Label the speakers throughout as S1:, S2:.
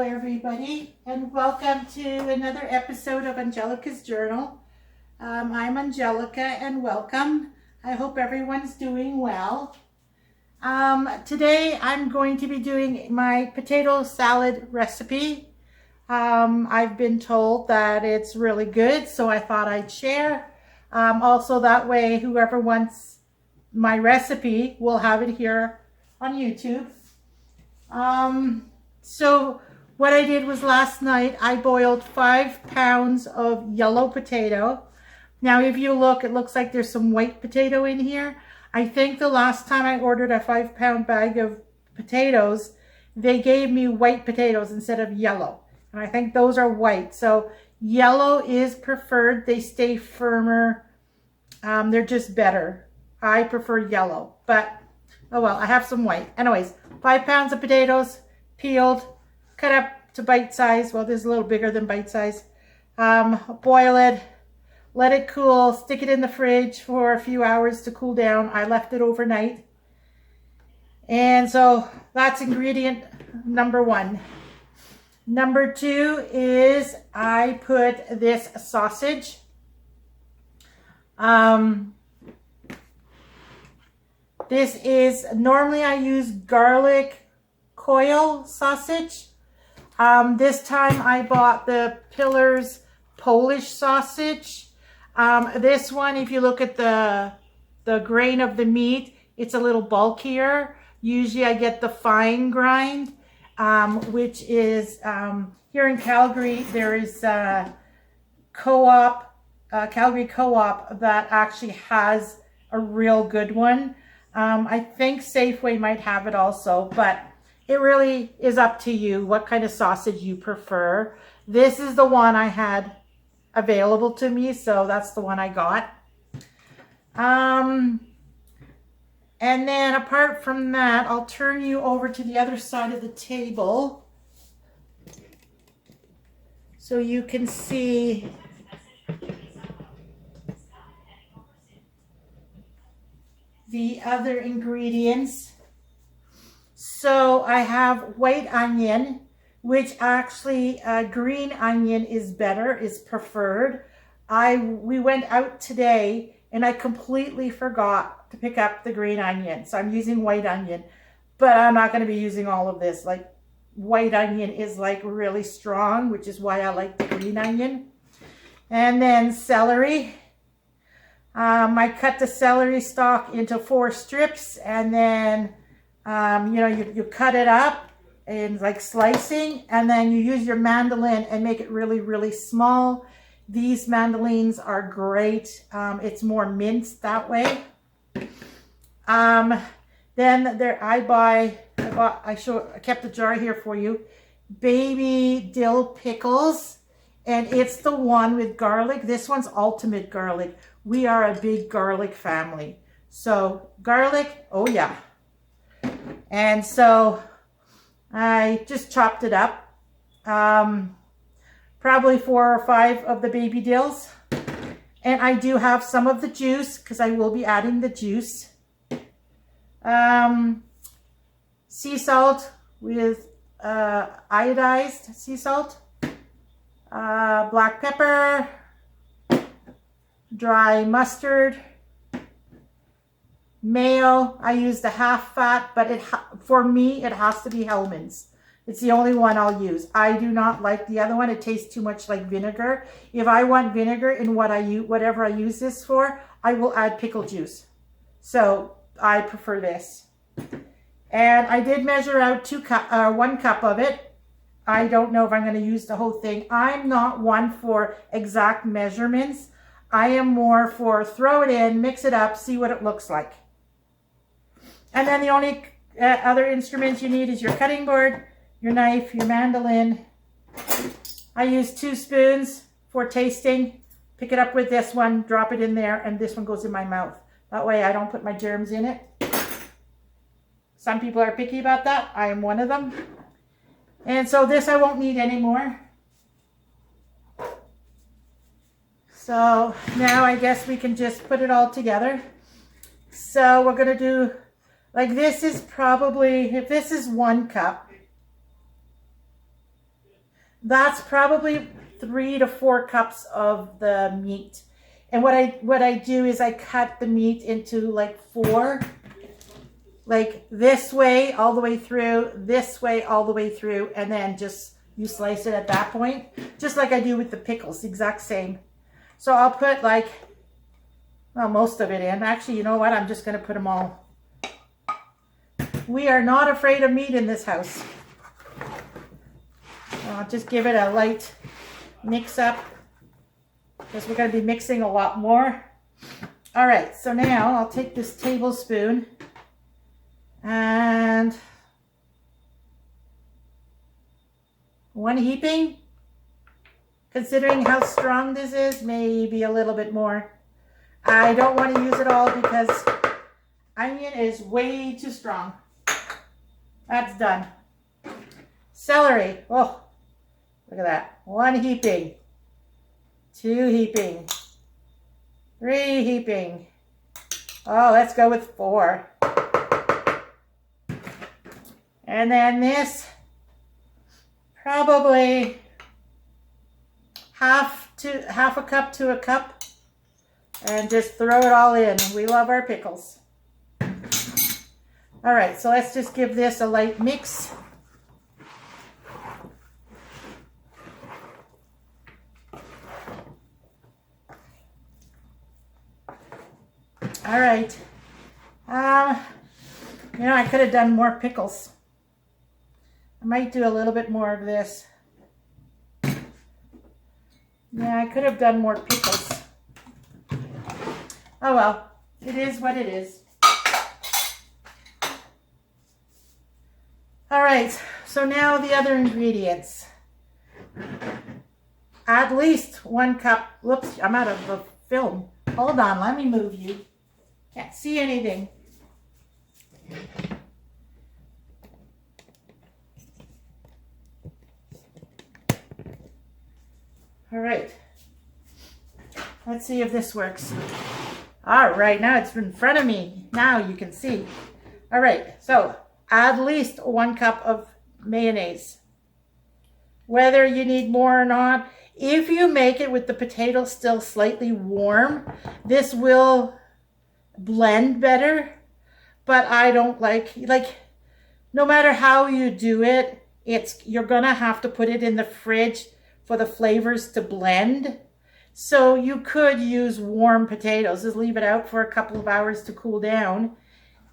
S1: everybody, and welcome to another episode of Angelica's Journal. I'm Angelica, and welcome. I hope everyone's doing well. Today I'm going to be doing my potato salad recipe. I've been told that it's really good, so I thought I'd share. Also, that way whoever wants my recipe will have it here on YouTube. So what I did was last night I boiled 5 pounds of yellow potato. Now if you look, it looks like there's some white potato in here. I think the last time I ordered a 5-pound bag of potatoes, they gave me white potatoes instead of yellow. And I think those are white. So yellow is preferred. They stay firmer. They're just better. I prefer yellow, but oh well, I have some white. Anyways, 5 pounds of potatoes, peeled, cut up to bite size. Well, this is a little bigger than bite size. Boil it, let it cool, stick it in the fridge for a few hours to cool down. I left it overnight. And so that's ingredient number 1. Number 2 is I put this sausage. This is, normally I use garlic coil sausage. This time I bought the Pillars Polish sausage. This one, if you look at the grain of the meat, it's a little bulkier. Usually I get the fine grind, which is, here in Calgary, there is a Calgary Co-op that actually has a real good one. I think Safeway might have it also, but it really is up to you what kind of sausage you prefer. This is the one I had available to me, so that's the one I got. And then apart from that, I'll turn you over to the other side of the table so you can see the other ingredients. So I have white onion, which actually green onion is better, is preferred. We went out today and I completely forgot to pick up the green onion. So I'm using white onion, but I'm not going to be using all of this. Like, white onion is like really strong, which is why I like the green onion. And then celery. I cut the celery stalk into 4 strips, and then you cut it up in like slicing, and then you use your mandolin and make it really, really small. These mandolins are great. It's more minced that way. Then there I kept a jar here for you. Baby dill pickles, and it's the one with garlic. This one's ultimate garlic. We are a big garlic family. So garlic, oh yeah. And so I just chopped it up. Probably 4 or 5 of the baby dills. And I do have some of the juice because I will be adding the juice. Sea salt with iodized sea salt. Black pepper. Dry mustard, mayo. I used the half fat, but for me, it has to be Hellmann's. It's the only one I'll use. I do not like the other one. It tastes too much like vinegar. If I want vinegar in whatever I use this for, I will add pickle juice. So I prefer this. And I did measure out 1 cup of it. I don't know if I'm going to use the whole thing. I'm not one for exact measurements. I am more for throw it in, mix it up, see what it looks like. And then the only other instruments you need is your cutting board, your knife, your mandolin. I use 2 spoons for tasting. Pick it up with this one, drop it in there, and this one goes in my mouth. That way I don't put my germs in it. Some people are picky about that. I am one of them. And so this I won't need anymore. So now I guess we can just put it all together. So we're going to do, like, this is probably, if this is 1 cup, That's probably 3 to 4 cups of the meat. And what I do is I cut the meat into like 4, like this way all the way through, this way all the way through, and then just you slice it at that point, just like I do with the pickles, exact same. So I'll put like, well, most of it in. Actually, you know what? I'm just going to put them all. We are not afraid of meat in this house. I'll just give it a light mix up because we're going to be mixing a lot more. All right, so now I'll take this tablespoon and 1 heaping. Considering how strong this is, maybe a little bit more. I don't want to use it all because onion is way too strong. That's done. Celery. Oh, look at that. 1 heaping. 2 heaping. 3 heaping. Oh, let's go with 4. And then this, probably half a cup to a cup. And just throw it all in. We love our pickles. All right, so let's just give this a light mix. All right. You know, I could have done more pickles. I might do a little bit more of this. Yeah, I could have done more pickles. Oh well, it is what it is. All right, so now the other ingredients. At least 1 cup. Whoops, I'm out of the film. Hold on, let me move you. Can't see anything. All right. Let's see if this works. All right, now it's in front of me. Now you can see. All right, so at least 1 cup of mayonnaise. Whether you need more or not, if you make it with the potatoes still slightly warm, this will blend better. But I don't like no matter how you do it, you're gonna have to put it in the fridge for the flavors to blend. So you could use warm potatoes, just leave it out for a couple of hours to cool down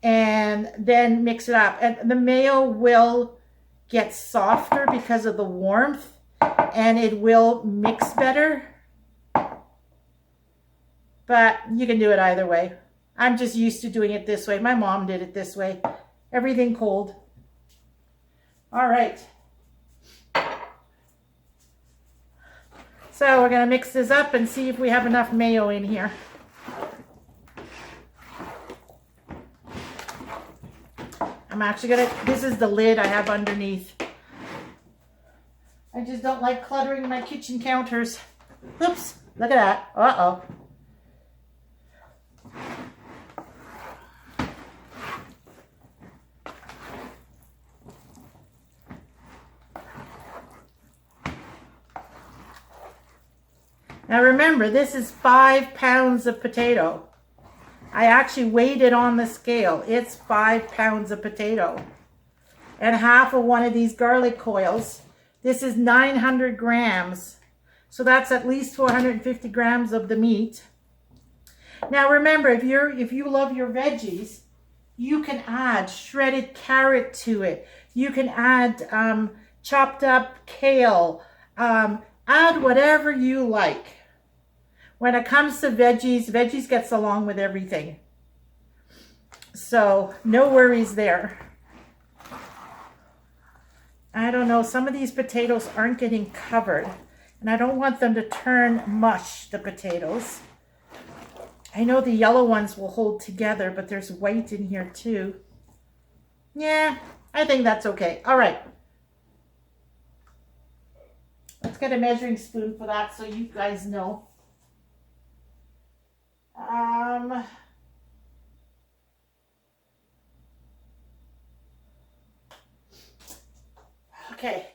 S1: and then mix it up. And the mayo will get softer because of the warmth and it will mix better. But you can do it either way. I'm just used to doing it this way. My mom did it this way. Everything cold. All right. So we're going to mix this up and see if we have enough mayo in here. I'm actually going to, this is the lid I have underneath. I just don't like cluttering my kitchen counters. Oops, look at that. Uh-oh. Now remember, this is 5 pounds of potato. I actually weighed it on the scale. It's 5 pounds of potato. And half of one of these garlic coils. This is 900 grams. So that's at least 450 grams of the meat. Now remember, if you love your veggies, you can add shredded carrot to it. You can add chopped up kale. Add whatever you like. When it comes to veggies gets along with everything. So no worries there. I don't know, some of these potatoes aren't getting covered. And I don't want them to turn mush, the potatoes. I know the yellow ones will hold together, but there's white in here too. Yeah, I think that's okay. All right. Let's get a measuring spoon for that so you guys know. Okay.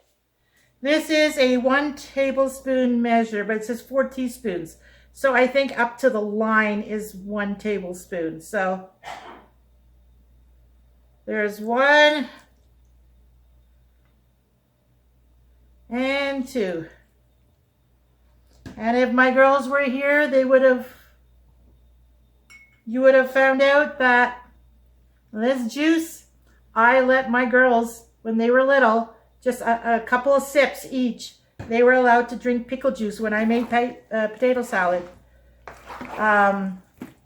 S1: This is a 1 tablespoon measure, but it says 4 teaspoons. So I think up to the line is 1 tablespoon. So there's 1 and 2. And if my girls were here, you would have found out that this juice, I let my girls, when they were little, just a couple of sips each. They were allowed to drink pickle juice when I made potato salad.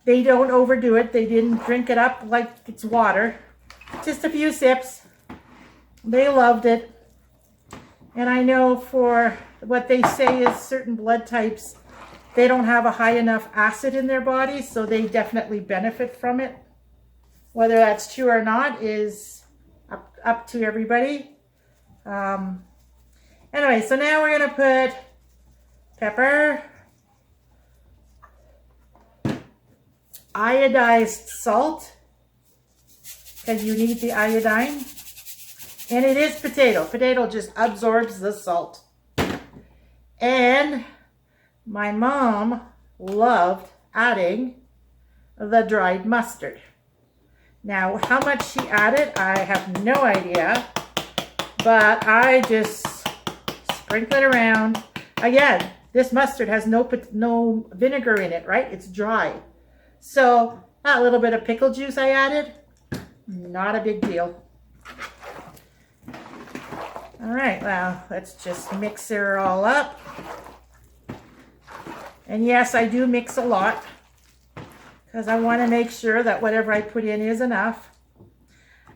S1: They don't overdo it. They didn't drink it up like it's water. Just a few sips. They loved it. And I know for what they say is certain blood types, they don't have a high enough acid in their body, so they definitely benefit from it. Whether that's true or not is up to everybody. Anyway, so now we're going to put pepper, iodized salt, because you need the iodine, and it is potato. Potato just absorbs the salt. And my mom loved adding the dried mustard. Now, how much she added, I have no idea, but I just sprinkle it around. Again, this mustard has no vinegar in it, right? It's dry. So that little bit of pickle juice I added, not a big deal. All right, well, let's just mix it all up. And yes, I do mix a lot because I want to make sure that whatever I put in is enough.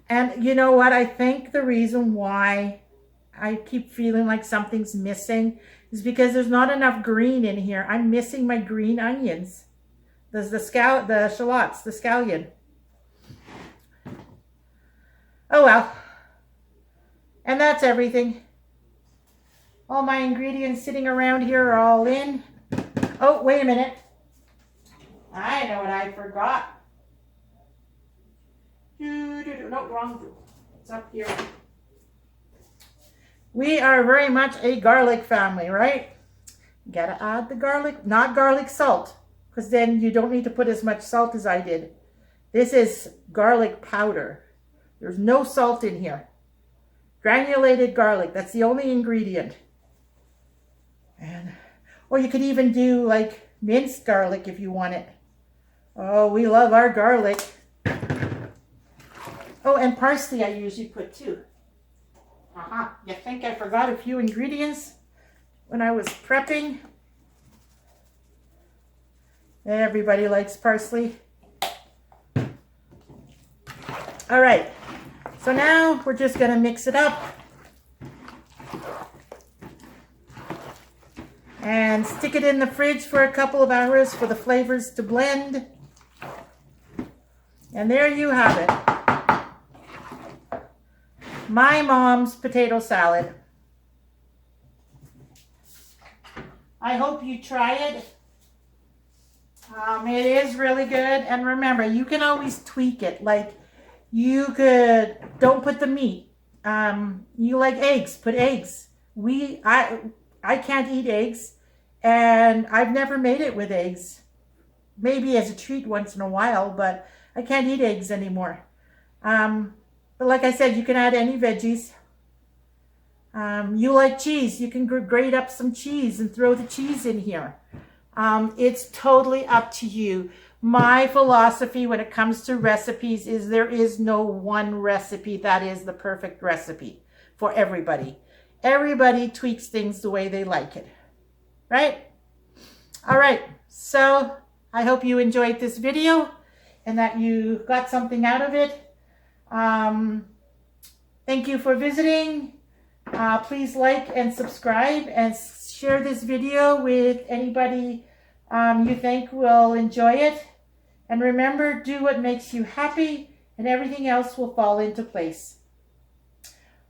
S1: And you know what? I think the reason why I keep feeling like something's missing is because there's not enough green in here. I'm missing my green onions. There's the shallots, the scallion. Oh well. And that's everything. All my ingredients sitting around here are all in. Oh, wait a minute. I know what I forgot. No, wrong. It's up here. We are very much a garlic family, right? You gotta add the garlic, not garlic salt, because then you don't need to put as much salt as I did. This is garlic powder. There's no salt in here. Granulated garlic, that's the only ingredient. And, or you could even do like minced garlic if you want it. Oh, we love our garlic. Oh, and parsley I usually put too. You think I forgot a few ingredients when I was prepping? Everybody likes parsley. All right, so now we're just gonna mix it up and stick it in the fridge for a couple of hours for the flavors to blend. And there you have it. My mom's potato salad. I hope you try it. It is really good. And remember, you can always tweak it. Like you could, don't put the meat. You like eggs, put eggs. I can't eat eggs, and I've never made it with eggs. Maybe as a treat once in a while, but I can't eat eggs anymore. But like I said, you can add any veggies. You like cheese, you can grate up some cheese and throw the cheese in here. It's totally up to you. My philosophy when it comes to recipes is there is no one recipe that is the perfect recipe for everybody. Everybody tweaks things the way they like it, right? All right, so I hope you enjoyed this video and that you got something out of it. Thank you for visiting. Please like and subscribe and share this video with anybody you think will enjoy it. And remember, do what makes you happy and everything else will fall into place.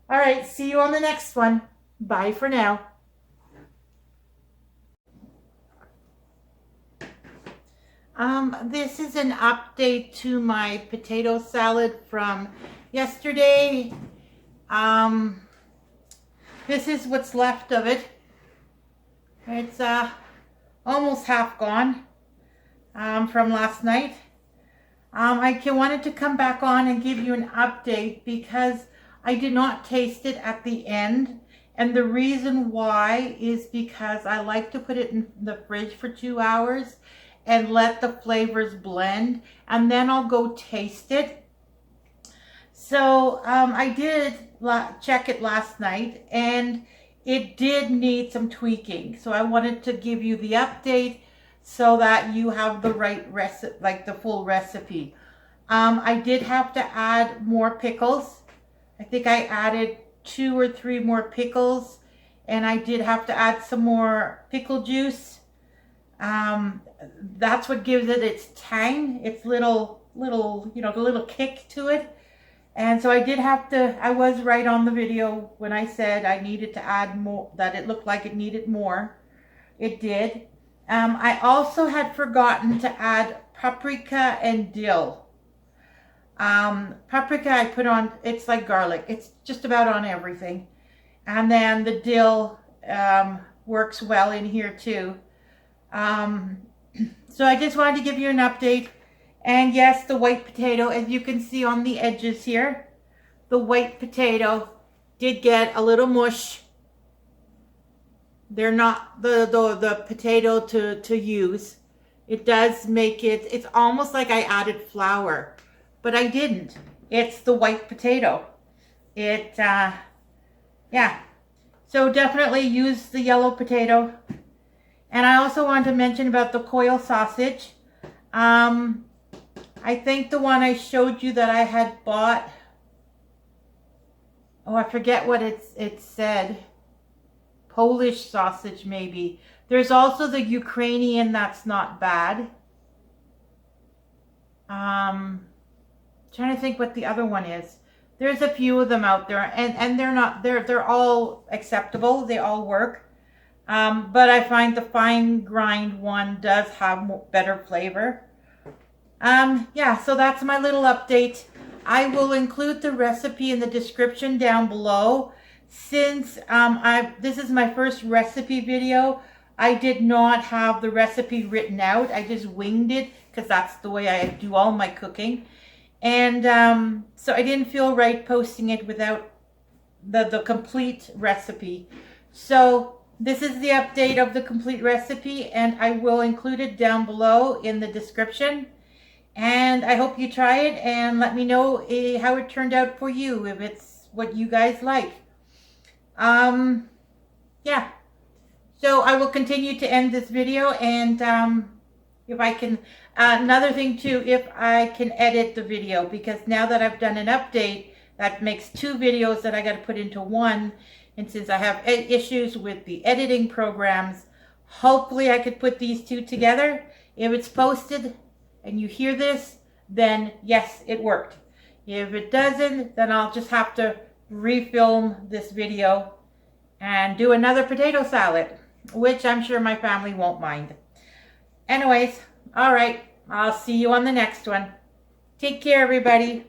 S1: All right, see you on the next one. Bye for now. This is an update to my potato salad from yesterday. Because this is what's left of it. It's almost half gone from last night. I wanted to come back on and give you an update because I did not taste it at the end. And the reason why is because I like to put it in the fridge for 2 hours and let the flavors blend, and then I'll go taste it. So I did check it last night, and it did need some tweaking. So I wanted to give you the update so that you have the right recipe, like the full recipe. I did have to add more pickles. I think I added 2 or 3 more pickles, and I did have to add some more pickle juice. That's what gives it its tang, its little, you know, the little kick to it. And so I did have to, I was right on the video when I said I needed to add more, that it looked like it needed more. It did. I also had forgotten to add paprika and dill. Paprika I put on, it's like garlic. It's just about on everything. And then the dill works well in here too. So I just wanted to give you an update. And yes, the white potato, as you can see on the edges here, the white potato did get a little mush. They're not the potato to use. It does make it, it's almost like I added flour, but I didn't. It's the white potato. It, yeah. So definitely use the yellow potato. And I also want to mention about the coil sausage. I think the one I showed you that I had bought, oh, I forget what it said. Polish sausage, maybe. There's also the Ukrainian that's not bad. Trying to think what the other one is. There's a few of them out there, and they're all acceptable. They all work. But I find the fine grind one does have better flavor. Yeah, so that's my little update. I will include the recipe in the description down below. Since this is my first recipe video, I did not have the recipe written out. I just winged it because that's the way I do all my cooking. And so I didn't feel right posting it without the complete recipe. So this is the update of the complete recipe, and I will include it down below in the description. And I hope you try it and let me know how it turned out for you, if it's what you guys like. Yeah. So I will continue to end this video, and if I can, another thing too, if I can edit the video, because now that I've done an update, that makes 2 videos that I got to put into one. And since I have issues with the editing programs, hopefully I could put these 2 together. If it's posted and you hear this, then yes, it worked. If it doesn't, then I'll just have to refilm this video and do another potato salad, which I'm sure my family won't mind. Anyways, all right, I'll see you on the next one. Take care, everybody.